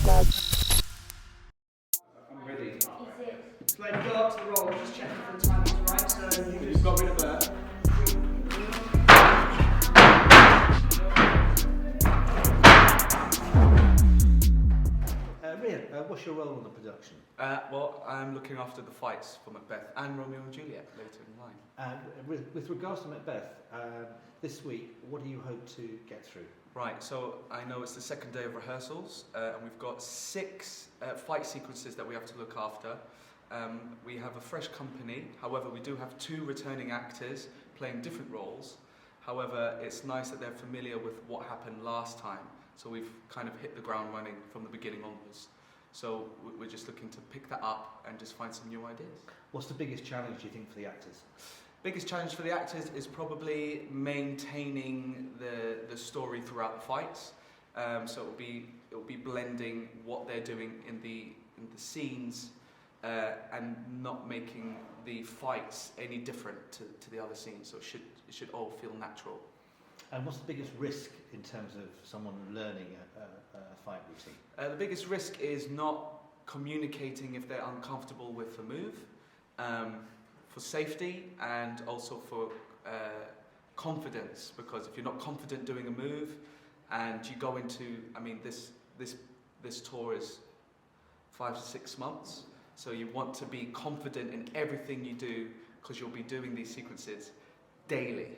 I'm ready. So like go up to the roll, just check for the timing's right. So you've got rid of her. Ria, what's your role in the production? Well, I'm looking after the fights for Macbeth and Romeo and Juliet later in line. With regards to Macbeth, this week, what do you hope to get through? Right, so I know it's the second day of rehearsals, and we've got 6 fight sequences that we have to look after. We have a fresh company, however we do have 2 returning actors playing different roles. However, it's nice that they're familiar with what happened last time, so we've kind of hit the ground running from the beginning onwards. So we're just looking to pick that up and just find some new ideas. What's the biggest challenge, do you think, for the actors? Biggest challenge for the actors is probably maintaining the story throughout the fights. So it'll be blending what they're doing in the scenes and not making the fights any different to the other scenes. So it should all feel natural. And what's the biggest risk in terms of someone learning a fight routine? The biggest risk is not communicating if they're uncomfortable with a move, for safety and also for confidence, because if you're not confident doing a move and you go into, I mean, this tour is 5 to 6 months, so you want to be confident in everything you do because you'll be doing these sequences daily.